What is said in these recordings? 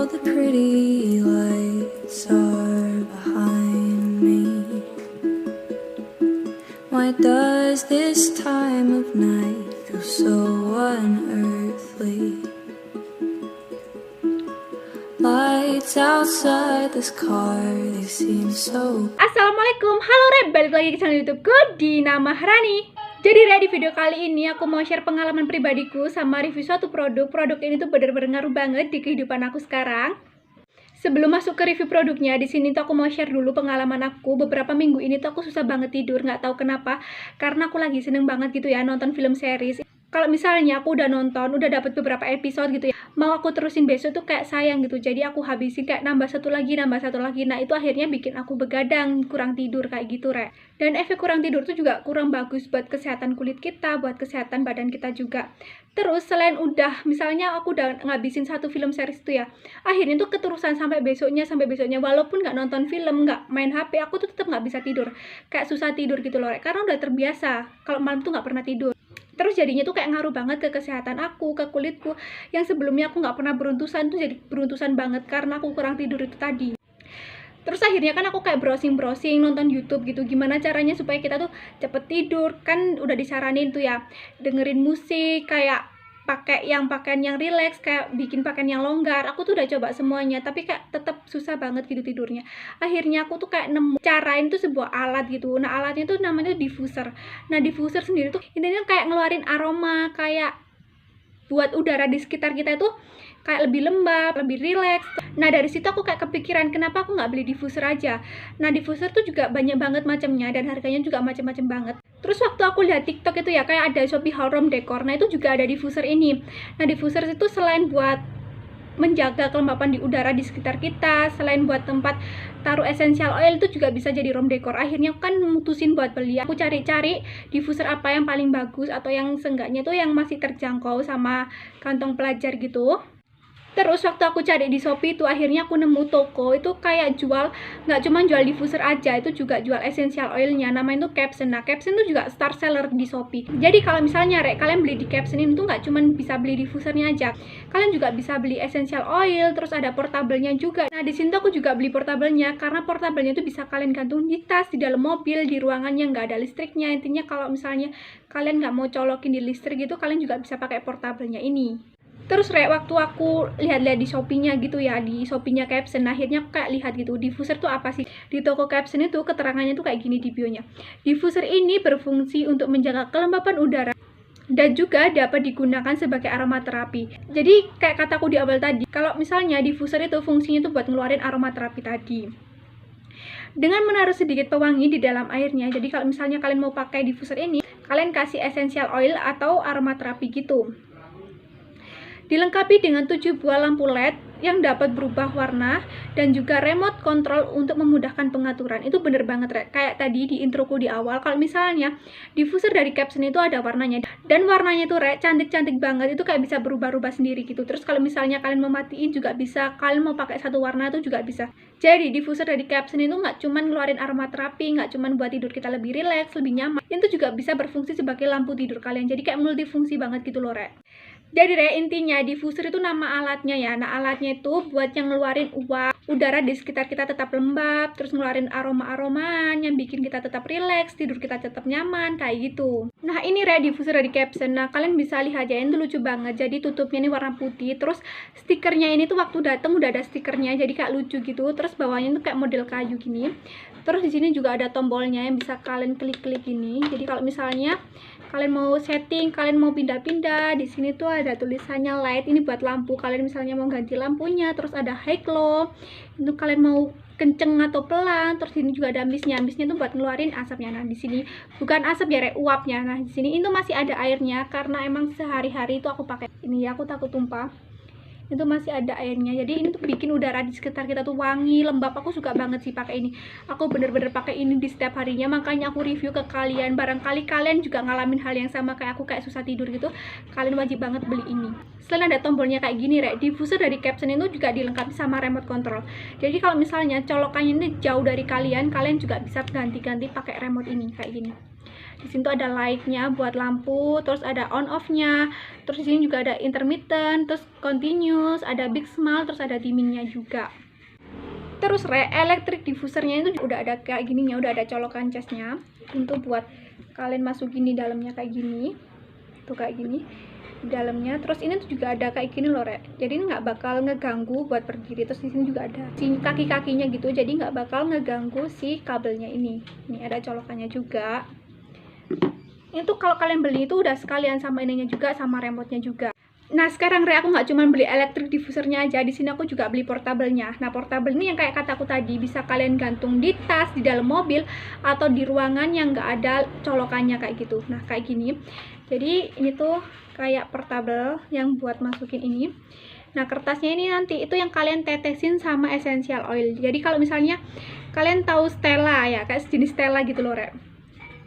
All the pretty lights are behind me. Why does this time of night feel so unearthly? Lights outside this car, they seem so... Assalamualaikum, halo Reb, balik lagi ke channel YouTubeku di nama Rani. Jadi di video kali ini aku mau share pengalaman pribadiku sama review suatu produk. Produk ini tuh bener-bener ngaruh banget di kehidupan aku sekarang. Sebelum masuk ke review produknya, di sini tuh aku mau share dulu pengalaman aku. Beberapa minggu ini tuh aku susah banget tidur, nggak tahu kenapa. Karena aku lagi seneng banget gitu ya nonton film series. Kalau misalnya aku udah nonton, udah dapet beberapa episode gitu ya, mau aku terusin besok tuh kayak sayang gitu. Jadi aku habisin kayak nambah satu lagi. Nah itu akhirnya bikin aku begadang, kurang tidur kayak gitu, Rek. Dan efek kurang tidur tuh juga kurang bagus buat kesehatan kulit kita, buat kesehatan badan kita juga. Terus selain misalnya aku udah ngabisin satu film series tuh ya, akhirnya tuh keterusan sampai besoknya. Walaupun nggak nonton film, nggak main HP, aku tuh tetap nggak bisa tidur. Kayak susah tidur gitu loh, Rek. Karena udah terbiasa kalau malam tuh nggak pernah tidur. Terus jadinya tuh kayak ngaruh banget ke kesehatan aku, ke kulitku. Yang sebelumnya aku nggak pernah beruntusan tuh jadi beruntusan banget karena aku kurang tidur itu tadi. Terus akhirnya kan aku kayak browsing nonton YouTube gitu, gimana caranya supaya kita tuh cepet tidur. Kan udah disaranin tuh ya, dengerin musik, kayak pakaian yang rileks, kayak bikin pakaian yang longgar. Aku tuh udah coba semuanya, tapi kayak tetap susah banget gitu tidurnya. Akhirnya aku tuh kayak nemu carain tuh sebuah alat gitu. Nah alatnya tuh namanya diffuser. Nah diffuser sendiri tuh intinya kayak ngeluarin aroma, kayak buat udara di sekitar kita itu kayak lebih lembab, lebih rileks. Nah dari situ aku kayak kepikiran kenapa aku nggak beli diffuser aja. Nah diffuser tuh juga banyak banget macamnya dan harganya juga macam-macam banget. Terus waktu aku lihat TikTok itu ya, kayak ada Shopee Home Decor. Nah itu juga ada diffuser ini. Nah diffuser itu selain buat menjaga kelembapan di udara di sekitar kita, selain buat tempat taruh essential oil, itu juga bisa jadi room decor. Akhirnya aku kan mutusin buat beli. Aku cari-cari diffuser apa yang paling bagus atau yang seenggaknya tuh yang masih terjangkau sama kantong pelajar gitu. Terus waktu aku cari di Shopee itu akhirnya aku nemu toko itu kayak jual, nggak cuma jual diffuser aja, itu juga jual essential oilnya, namanya itu Capson. Nah Capson itu juga star seller di Shopee. Jadi kalau misalnya kalian beli di Capson ini tuh nggak cuma bisa beli diffusernya aja, kalian juga bisa beli essential oil, terus ada portablenya juga. Nah di sini tuh aku juga beli portablenya karena portablenya itu bisa kalian gantung di tas, di dalam mobil, di ruangan yang nggak ada listriknya. Intinya kalau misalnya kalian nggak mau colokin di listrik gitu, kalian juga bisa pakai portablenya ini. Terus waktu aku lihat-lihat di Shopee-nya gitu ya, di Shopee-nya Capson, akhirnya aku kayak lihat gitu, diffuser tuh apa sih? Di toko Capson itu keterangannya tuh kayak gini di bio-nya. Diffuser ini berfungsi untuk menjaga kelembapan udara dan juga dapat digunakan sebagai aromaterapi. Jadi kayak kataku di awal tadi, kalau misalnya diffuser itu fungsinya tuh buat ngeluarin aromaterapi tadi. Dengan menaruh sedikit pewangi di dalam airnya, jadi kalau misalnya kalian mau pakai diffuser ini, kalian kasih essential oil atau aromaterapi gitu. Dilengkapi dengan 7 buah lampu LED yang dapat berubah warna dan juga remote control untuk memudahkan pengaturan. Itu bener banget, Rek. Kayak tadi di introku di awal, kalau misalnya diffuser dari Capson itu ada warnanya, dan warnanya tuh cantik-cantik banget, itu kayak bisa berubah-ubah sendiri gitu. Terus kalau misalnya kalian mau matiin juga bisa, kalian mau pakai satu warna itu juga bisa. Jadi diffuser dari Capson itu nggak cuman ngeluarin aromaterapi, nggak cuman buat tidur kita lebih rileks, lebih nyaman, itu juga bisa berfungsi sebagai lampu tidur kalian. Jadi kayak multifungsi banget gitu loh, Rek. Jadi intinya diffuser itu nama alatnya ya. Nah alatnya itu buat yang ngeluarin udara di sekitar kita tetap lembab, terus ngeluarin aroma-aromaan yang bikin kita tetap rileks, tidur kita tetap nyaman kayak gitu. Nah ini diffuser dari Capson. Nah kalian bisa lihat ya, ini lucu banget. Jadi tutupnya ini warna putih, terus stikernya ini tuh waktu dateng udah ada stikernya, jadi kayak lucu gitu. Terus bawahnya tuh kayak model kayu gini. Terus di sini juga ada tombolnya yang bisa kalian klik-klik gini. Jadi kalau misalnya kalian mau setting, kalian mau pindah-pindah, di sini tuh ada tulisannya light, ini buat lampu. Kalian misalnya mau ganti lampunya, terus ada high low, itu kalian mau kenceng atau pelan. Terus ini juga ada misnya tuh buat ngeluarin asapnya. Nah di sini bukan asap ya, uapnya. Nah di sini itu masih ada airnya karena emang sehari-hari itu aku pakai ini ya, aku takut tumpah. Itu masih ada airnya, jadi ini tuh bikin udara di sekitar kita tuh wangi, lembab. Aku suka banget sih pakai ini. Aku bener-bener pakai ini di setiap harinya, makanya aku review ke kalian. Barangkali kalian juga ngalamin hal yang sama kayak aku, kayak susah tidur gitu, kalian wajib banget beli ini. Selain ada tombolnya kayak gini, diffuser dari Capson itu juga dilengkapi sama remote control. Jadi kalau misalnya colokannya ini jauh dari kalian, kalian juga bisa ganti-ganti pakai remote ini kayak gini. Di sini tuh ada light-nya buat lampu, terus ada on off-nya, terus di sini juga ada intermittent, terus continuous, ada big smile, terus ada dimming-nya juga. Terus electric diffusernya itu udah ada kayak gininya, udah ada colokan casnya untuk buat kalian masukin di dalamnya kayak gini, tuh kayak gini di dalamnya. Terus ini tuh juga ada kayak gini loh, jadi nggak bakal ngeganggu buat berdiri. Terus di sini juga ada si kaki-kakinya gitu, jadi nggak bakal ngeganggu si kabelnya ini. Ini ada colokannya juga. Ini tuh kalau kalian beli itu udah sekalian sama ininya juga, sama remote-nya juga. Nah sekarang aku nggak cuma beli electric diffusernya aja, di sini aku juga beli portable-nya. Nah portable ini yang kayak kataku tadi, bisa kalian gantung di tas, di dalam mobil, atau di ruangan yang nggak ada colokannya kayak gitu. Nah kayak gini. Jadi ini tuh kayak portable yang buat masukin ini. Nah kertasnya ini nanti itu yang kalian tetesin sama essential oil. Jadi kalau misalnya kalian tahu Stella ya, kayak sejenis Stella gitu loh,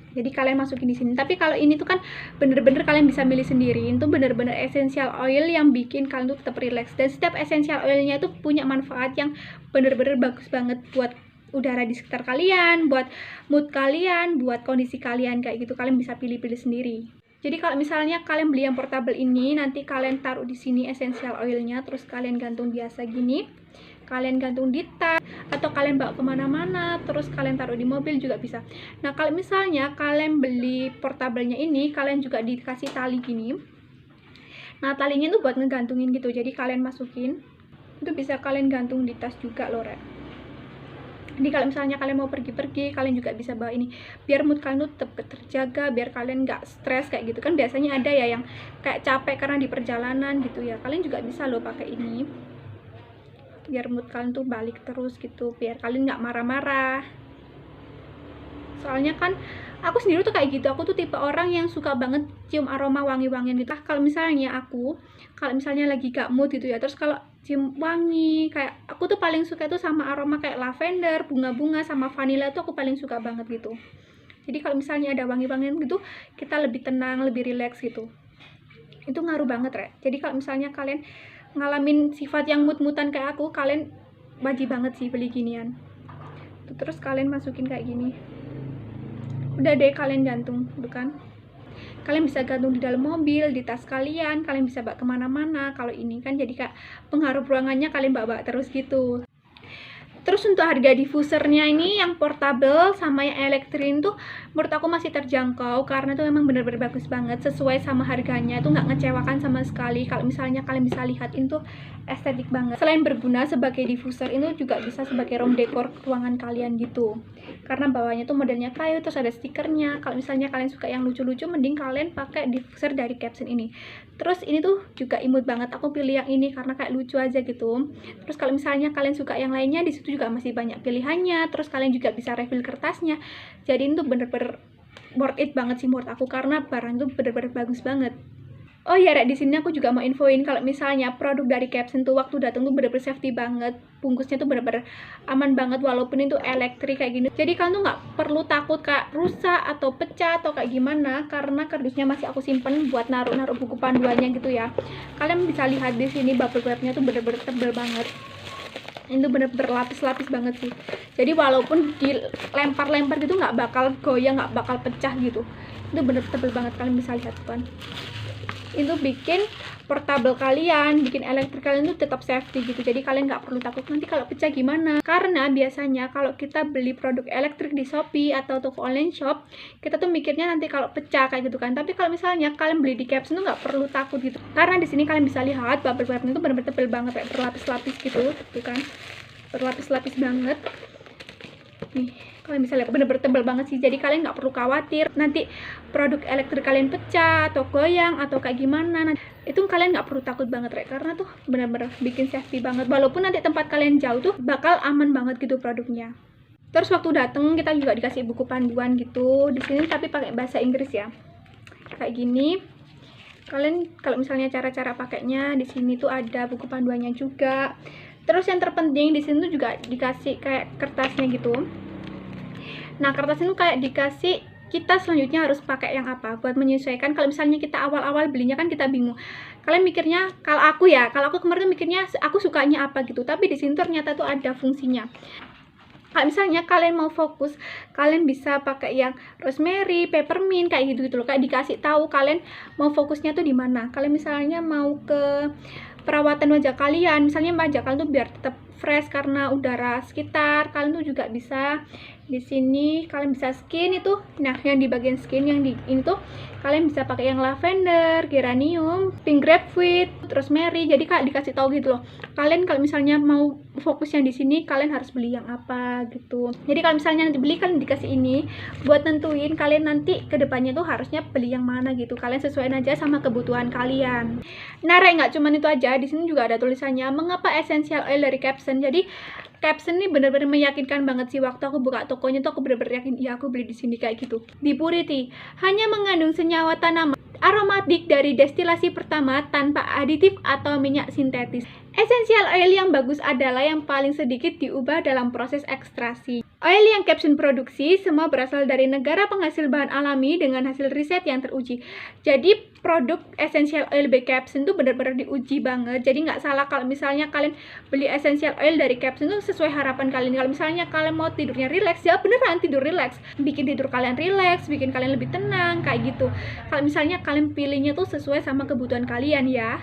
jadi kalian masukin di sini. Tapi kalau ini tuh kan bener-bener kalian bisa milih sendiri. Itu bener-bener essential oil yang bikin kalian tuh tetap relax. Dan setiap essential oilnya itu punya manfaat yang bener-bener bagus banget buat udara di sekitar kalian, buat mood kalian, buat kondisi kalian kayak gitu. Kalian bisa pilih-pilih sendiri. Jadi kalau misalnya kalian beli yang portable ini, nanti kalian taruh di sini essential oilnya, terus kalian gantung biasa gini. Kalian gantung di tas atau kalian bawa kemana-mana, terus kalian taruh di mobil juga bisa. Nah kalau misalnya kalian beli portablenya ini, kalian juga dikasih tali gini. Nah talinya itu buat ngegantungin gitu, jadi kalian masukin itu bisa kalian gantung di tas juga loh, Jadi kalau misalnya kalian mau pergi-pergi, kalian juga bisa bawa ini biar mood kalian tuh tetap terjaga, biar kalian nggak stres kayak gitu kan. Biasanya ada ya yang kayak capek karena di perjalanan gitu ya, kalian juga bisa loh pakai ini biar mood kalian tuh balik terus gitu, biar kalian nggak marah-marah. Soalnya kan aku sendiri tuh kayak gitu, aku tuh tipe orang yang suka banget cium aroma wangi-wangian gitu. Kalau misalnya kalau misalnya lagi gak mood gitu ya, terus kalau cium wangi kayak aku tuh paling suka tuh sama aroma kayak lavender, bunga-bunga, sama vanilla tuh aku paling suka banget gitu. Jadi kalau misalnya ada wangi-wangian gitu, kita lebih tenang, lebih relax gitu. Itu ngaruh banget, Jadi kalau misalnya kalian ngalamin sifat yang mood-moodan kayak aku, kalian wajib banget sih beli ginian. Terus kalian masukin kayak gini, udah deh kalian gantung, bukan? Kalian bisa gantung di dalam mobil, di tas kalian bisa bawa kemana-mana. Kalau ini kan jadi kayak pengharup ruangannya kalian bawa terus gitu. Terus untuk harga diffusernya ini yang portable sama yang elektrik tuh menurut aku masih terjangkau, karena itu memang bener-bener bagus banget, sesuai sama harganya, itu nggak ngecewakan sama sekali. Kalau misalnya kalian bisa lihat itu estetik banget. Selain berguna sebagai diffuser, itu juga bisa sebagai room decor ruangan kalian gitu, karena bawahnya tuh modelnya kayu, terus ada stikernya. Kalau misalnya kalian suka yang lucu-lucu, mending kalian pakai diffuser dari Caption ini. Terus ini tuh juga imut banget, aku pilih yang ini karena kayak lucu aja gitu. Terus kalau misalnya kalian suka yang lainnya, di situ juga masih banyak pilihannya. Terus kalian juga bisa refill kertasnya. Jadi ini tuh bener-bener worth it banget sih menurut aku, karena barang itu bener-bener bagus banget. Oh iya, di sini aku juga mau infoin kalau misalnya produk dari Caption tuh waktu datang tuh bener-bener safety banget, bungkusnya tuh bener-bener aman banget walaupun itu elektrik kayak gini. Jadi kalian tuh nggak perlu takut kayak rusak atau pecah atau kayak gimana, karena kardusnya masih aku simpen buat naruh-naruh buku panduannya gitu ya. Kalian bisa lihat di sini bubble wrapnya tuh bener-bener tebel banget. Itu bener berlapis-lapis banget sih. Jadi walaupun dilempar-lempar gitu nggak bakal goyang, nggak bakal pecah gitu. Itu bener tebel banget, kalian bisa lihat kan. Itu bikin portable kalian, bikin elektrik kalian tuh tetap safety gitu. Jadi kalian nggak perlu takut nanti kalau pecah gimana. Karena biasanya kalau kita beli produk elektrik di Shopee atau toko online shop, kita tuh mikirnya nanti kalau pecah kayak gitu kan. Tapi kalau misalnya kalian beli di Caption tuh nggak perlu takut gitu. Karena di sini kalian bisa lihat bubble wrapnya itu benar-benar tebel banget, kayak berlapis-lapis gitu, tuh kan. Berlapis-lapis banget. Nih, kalian bisa lihat bener-bener tebal banget sih. Jadi kalian nggak perlu khawatir nanti produk elektrik kalian pecah atau goyang atau kayak gimana. Itu kalian nggak perlu takut banget, karena tuh bener-bener bikin safety banget. Walaupun nanti tempat kalian jauh tuh bakal aman banget gitu produknya. Terus waktu dateng kita juga dikasih buku panduan gitu di sini, tapi pakai bahasa Inggris ya. Kayak gini. Kalian kalau misalnya cara-cara pakainya di sini tuh ada buku panduannya juga. Terus yang terpenting di sini tuh juga dikasih kayak kertasnya gitu. Nah, kertas itu kayak dikasih kita selanjutnya harus pakai yang apa buat menyesuaikan. Kalau misalnya kita awal-awal belinya kan kita bingung. Kalian mikirnya, kalau aku kemarin tuh mikirnya aku sukanya apa gitu. Tapi di sini ternyata tuh ada fungsinya. Kalau misalnya kalian mau fokus, kalian bisa pakai yang rosemary, peppermint kayak gitu loh. Kayak dikasih tahu kalian mau fokusnya tuh di mana. Kalian misalnya mau ke perawatan wajah kalian, misalnya wajah kalian tuh biar tetap fresh karena udara sekitar, kalian tuh juga bisa di sini kalian bisa skin itu. Nah, yang di bagian skin yang di ini tuh kalian bisa pakai yang lavender, geranium, pink grapefruit, rosemary. Jadi kak dikasih tahu gitu loh. Kalian kalau misalnya mau fokus yang di sini, kalian harus beli yang apa gitu. Jadi kalau misalnya nanti beli, kalian dikasih ini buat nentuin kalian nanti kedepannya tuh harusnya beli yang mana gitu. Kalian sesuaiin aja sama kebutuhan kalian. Nah, nggak cuman itu aja. Di sini juga ada tulisannya mengapa essential oil dari Capson. Jadi Capson ini bener-bener meyakinkan banget sih. Waktu aku buka tokonya tuh aku bener-bener yakin iya aku beli di sini kayak gitu. Di Purity hanya mengandung senyawa tanaman aromatik dari destilasi pertama tanpa aditif atau minyak sintetis. Essential oil yang bagus adalah yang paling sedikit diubah dalam proses ekstraksi. Oil yang Capson produksi semua berasal dari negara penghasil bahan alami dengan hasil riset yang teruji. Jadi produk essential oil by Capson tuh benar-benar diuji banget. Jadi nggak salah kalau misalnya kalian beli essential oil dari Capson tuh sesuai harapan kalian. Kalau misalnya kalian mau tidurnya rileks, ya beneran tidur rileks, bikin tidur kalian rileks, bikin kalian lebih tenang kayak gitu. Kalau misalnya kalian pilihnya tuh sesuai sama kebutuhan kalian ya.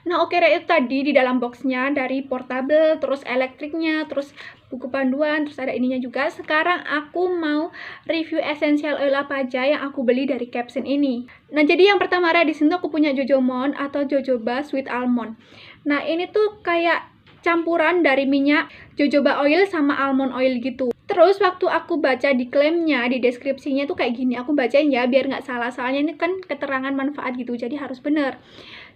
Nah, oke, itu tadi di dalam boxnya dari portable, terus elektriknya, terus buku panduan, terus ada ininya juga. Sekarang aku mau review essential oil apa aja yang aku beli dari Capson ini. Nah, jadi yang pertama di sini aku punya Jojomon atau Jojoba Sweet Almond. Nah, ini tuh kayak campuran dari minyak jojoba oil sama almond oil gitu. Terus waktu aku baca di klaimnya, di deskripsinya tuh kayak gini, aku bacain ya biar nggak salah, soalnya ini kan keterangan manfaat gitu, jadi harus bener.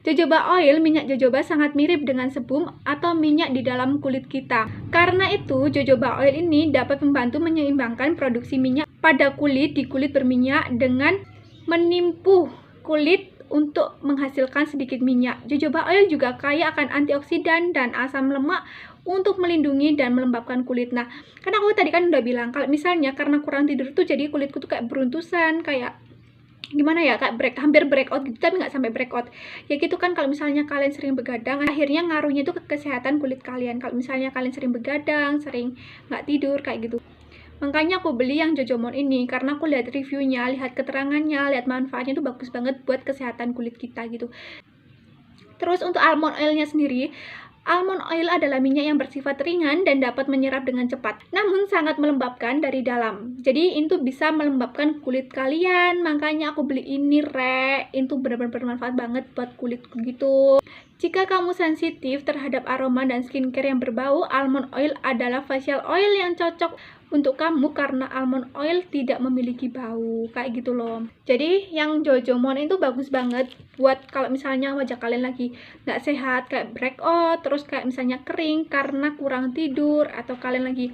Jojoba oil, minyak jojoba sangat mirip dengan sebum atau minyak di dalam kulit kita. Karena itu, jojoba oil ini dapat membantu menyeimbangkan produksi minyak pada kulit di kulit berminyak dengan menimpuh kulit untuk menghasilkan sedikit minyak. Jojoba oil juga kaya akan antioksidan dan asam lemak untuk melindungi dan melembabkan kulit. Nah, kan aku tadi kan udah bilang kalau misalnya karena kurang tidur tuh jadi kulitku tuh kayak beruntusan, kayak gimana ya, kayak hampir breakout gitu, tapi nggak sampai breakout ya gitu kan. Kalau misalnya kalian sering begadang, akhirnya ngaruhnya itu ke kesehatan kulit kalian. Kalau misalnya kalian sering begadang, sering nggak tidur kayak gitu. Makanya aku beli yang Jojomon ini karena aku lihat reviewnya, lihat keterangannya, lihat manfaatnya tuh bagus banget buat kesehatan kulit kita gitu. Terus untuk almond oilnya sendiri, almond oil adalah minyak yang bersifat ringan dan dapat menyerap dengan cepat, namun sangat melembabkan dari dalam. Jadi itu bisa melembabkan kulit kalian. Makanya aku beli ini, itu benar-benar bermanfaat banget buat kulit gitu. Jika kamu sensitif terhadap aroma dan skincare yang berbau, almond oil adalah facial oil yang cocok untuk kamu karena almond oil tidak memiliki bau kayak gitu loh. Jadi yang Jojomon itu bagus banget buat kalau misalnya wajah kalian lagi nggak sehat, kayak breakout, terus kayak misalnya kering karena kurang tidur, atau kalian lagi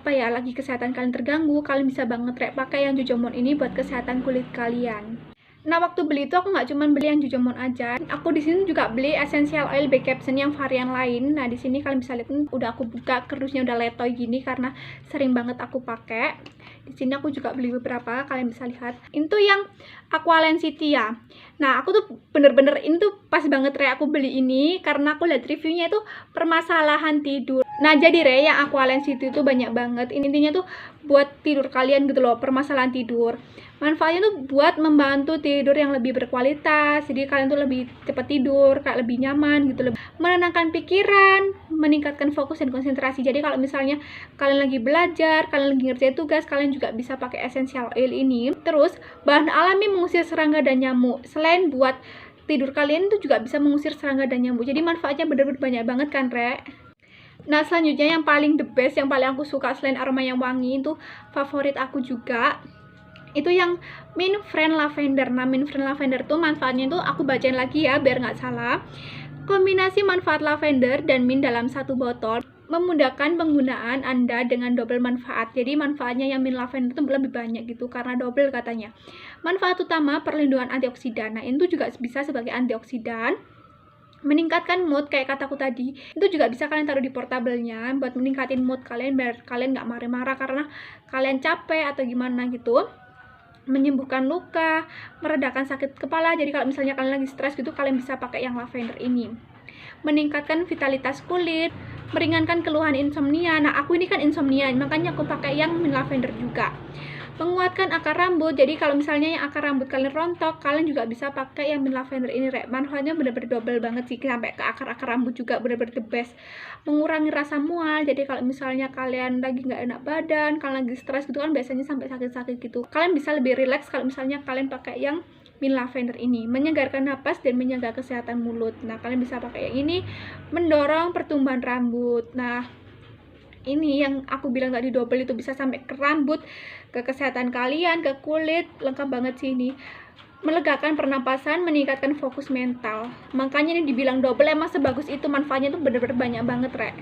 lagi kesehatan kalian terganggu, kalian bisa banget pakai yang Jojomon ini buat kesehatan kulit kalian. Nah, waktu beli itu aku nggak cuma beli yang Jojomon aja. Aku di sini juga beli essential oil by Capson yang varian lain. Nah, di sini kalian bisa lihat udah aku buka, kerdusnya udah letoy gini karena sering banget aku pakai. Di sini aku juga beli beberapa, kalian bisa lihat. Itu yang Aqualand City ya. Nah, aku tuh bener-bener ini tuh pas banget aku beli ini karena aku lihat reviewnya itu permasalahan tidur. Nah, jadi yang Aqualand City itu banyak banget. Intinya tuh buat tidur kalian gitu loh, permasalahan tidur. Manfaatnya tuh buat membantu tidur yang lebih berkualitas, jadi kalian tuh lebih cepat tidur, kayak lebih nyaman gitu, lebih menenangkan pikiran, meningkatkan fokus dan konsentrasi. Jadi kalau misalnya kalian lagi belajar, kalian lagi ngerjain tugas, kalian juga bisa pakai essential oil ini. Terus bahan alami mengusir serangga dan nyamuk. Selain buat tidur kalian tuh juga bisa mengusir serangga dan nyamuk. Jadi manfaatnya bener-bener banyak banget kan, Nah, selanjutnya yang paling the best, yang paling aku suka selain aroma yang wangi, itu favorit aku juga, itu yang Mint Friend Lavender. Nah, Mint Friend Lavender tuh manfaatnya itu aku bacain lagi ya biar nggak salah. Kombinasi manfaat lavender dan mint dalam satu botol memudahkan penggunaan Anda dengan double manfaat. Jadi manfaatnya yang mint lavender itu lebih banyak gitu karena double katanya. Manfaat utama perlindungan antioksidan. Nah, itu juga bisa sebagai antioksidan, meningkatkan mood kayak kataku tadi. Itu juga bisa kalian taruh di portablenya buat meningkatin mood kalian biar kalian nggak marah-marah karena kalian capek atau gimana gitu. Menyembuhkan luka, meredakan sakit kepala. Jadi kalau misalnya kalian lagi stres gitu, kalian bisa pakai yang lavender ini. Meningkatkan vitalitas kulit, meringankan keluhan insomnia. Nah, aku ini kan insomnia, makanya aku pakai yang mint lavender juga. Menguatkan akar rambut, jadi kalau misalnya yang akar rambut kalian rontok, kalian juga bisa pakai yang mint lavender ini, Rek. Manfaatnya bener-bener double banget sih, sampai ke akar-akar rambut juga bener-bener the best. Mengurangi rasa mual, jadi kalau misalnya kalian lagi nggak enak badan, kalian lagi stres gitu kan biasanya sampai sakit-sakit gitu, kalian bisa lebih rileks kalau misalnya kalian pakai yang mint lavender ini. Menyegarkan napas dan menjaga kesehatan mulut. Nah, kalian bisa pakai yang ini, mendorong pertumbuhan rambut. Nah, ini yang aku bilang tadi double itu, bisa sampai ke rambut, ke kesehatan kalian, ke kulit, lengkap banget sih ini. Melegakan pernapasan, meningkatkan fokus mental. Makanya ini dibilang double, emang sebagus itu, manfaatnya tuh bener-bener banyak banget, Rek.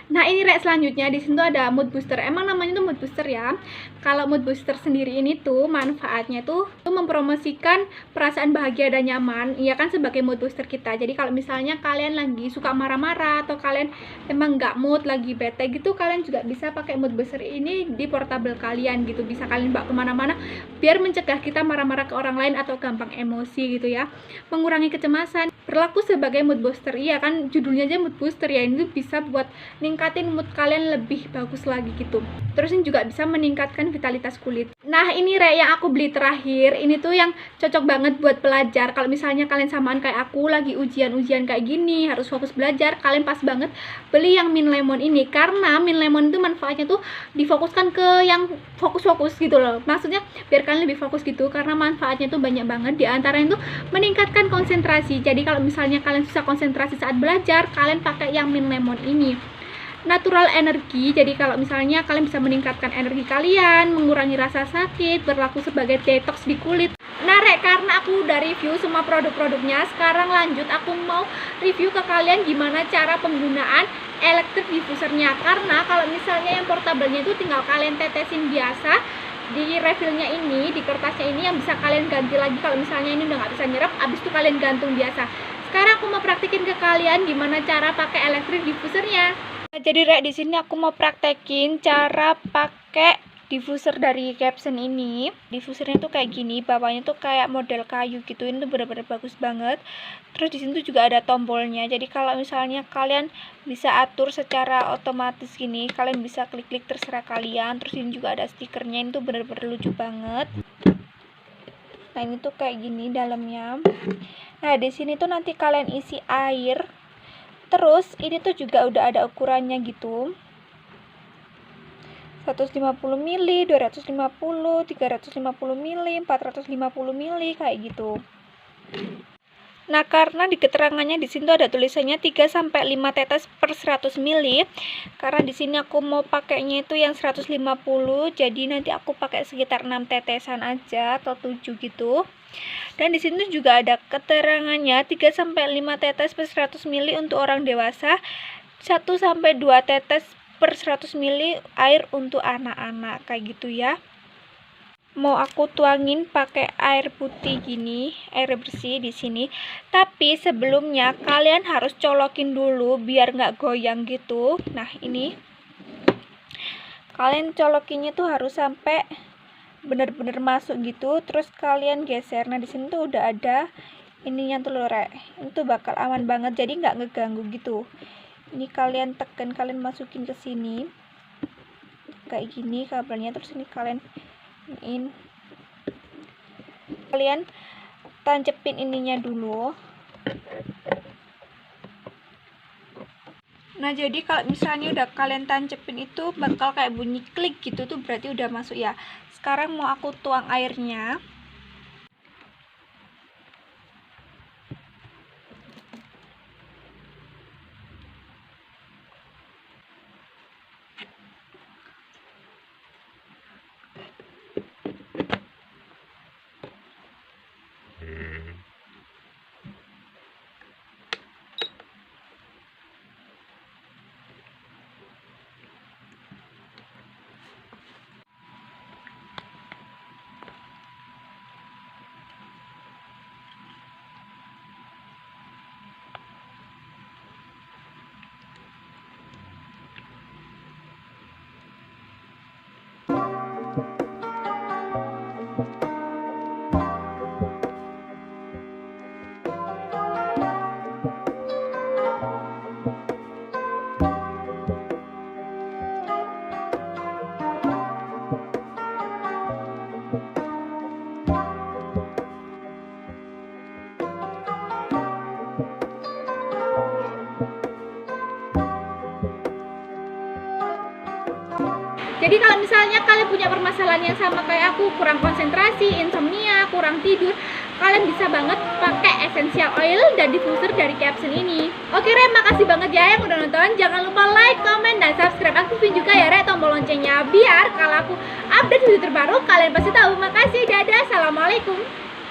Nah, ini, Rek, selanjutnya di sini tuh ada mood booster. Emang namanya tuh mood booster ya. Kalau mood booster sendiri ini tuh manfaatnya tuh mempromosikan perasaan bahagia dan nyaman, ya kan, sebagai mood booster kita. Jadi kalau misalnya kalian lagi suka marah-marah atau kalian emang nggak mood, lagi bete gitu, kalian juga bisa pakai mood booster ini di portable kalian gitu. Bisa kalian bawa kemana-mana biar mencegah kita marah-marah ke orang lain atau gampang emosi gitu ya. Mengurangi kecemasan, berlaku sebagai mood booster. Iya kan, judulnya aja mood booster ya. Ini tuh bisa buat ningkatin mood kalian lebih bagus lagi gitu. Terus ini juga bisa meningkatkan vitalitas kulit. Nah, ini, Rek, yang aku beli terakhir, ini tuh yang cocok banget buat pelajar. Kalau misalnya kalian samaan kayak aku lagi ujian-ujian kayak gini, harus fokus belajar, kalian pas banget beli yang mint lemon ini, karena mint lemon itu manfaatnya tuh difokuskan ke yang fokus-fokus gitu loh. Maksudnya biar kalian lebih fokus gitu, karena manfaatnya tuh banyak banget. Di antaranya tuh meningkatkan konsentrasi. Jadi kalau misalnya kalian susah konsentrasi saat belajar, kalian pakai yang mint lemon ini. Natural energi, jadi kalau misalnya kalian bisa meningkatkan energi kalian, mengurangi rasa sakit, berlaku sebagai detox di kulit. Nah, Rek, karena aku udah review semua produk-produknya, sekarang lanjut aku mau review ke kalian gimana cara penggunaan electric diffusernya. Karena kalau misalnya yang portable-nya itu tinggal kalian tetesin biasa di refillnya ini, di kertasnya ini, yang bisa kalian ganti lagi kalau misalnya ini udah nggak bisa nyerap, abis itu kalian gantung biasa. Sekarang aku mau praktekin ke kalian gimana cara pakai electric diffusernya. Nah, jadi, Rek, di sini aku mau praktekin cara pakai diffuser dari Capson ini. Diffusernya tuh kayak gini, bawahnya tuh kayak model kayu gitu. Ini tuh bener-bener bagus banget. Terus di sini tuh juga ada tombolnya. Jadi kalau misalnya kalian bisa atur secara otomatis gini, kalian bisa klik-klik terserah kalian. Terus ini juga ada stikernya. Ini tuh bener-bener lucu banget. Nah, ini tuh kayak gini dalamnya. Nah, di sini tuh nanti kalian isi air. Terus ini tuh juga udah ada ukurannya gitu, 150 ml, 250, 350 ml, 450 ml kayak gitu. Nah, karena di keterangannya di sini tuh ada tulisannya 3-5 tetes per 100 ml. Karena di sini aku mau pakainya itu yang 150, jadi nanti aku pakai sekitar 6 tetesan aja atau 7 gitu. Dan di sini juga ada keterangannya 3-5 tetes per 100 ml untuk orang dewasa, 1-2 tetes per 100 ml air untuk anak-anak kayak gitu ya. Mau aku tuangin pakai air putih gini, air bersih di sini. Tapi sebelumnya kalian harus colokin dulu biar nggak goyang gitu. Nah, ini kalian colokinnya tuh harus sampai bener-bener masuk gitu, terus kalian geser. Nah, di sini tuh udah ada ininya tuh, Rek. Ini tuh bakal aman banget, jadi nggak ngeganggu gitu. Ini kalian tekan, kalian masukin ke sini kayak gini kabelnya, terus ini kalian tancepin ininya dulu. Nah, jadi kalau misalnya udah kalian tancepin itu bakal kayak bunyi klik gitu, tuh berarti udah masuk ya. Sekarang mau aku tuang airnya. Jadi kalau misalnya kalian punya permasalahan yang sama kayak aku, kurang konsentrasi, insomnia, kurang tidur, kalian bisa banget pakai essential oil dan diffuser dari capsule ini. Oke Re, makasih banget ya yang udah nonton. Jangan lupa like, comment, dan subscribe. Aktifin juga ya Re tombol loncengnya, biar kalau aku update video terbaru kalian pasti tahu. Makasih, dadah, assalamualaikum.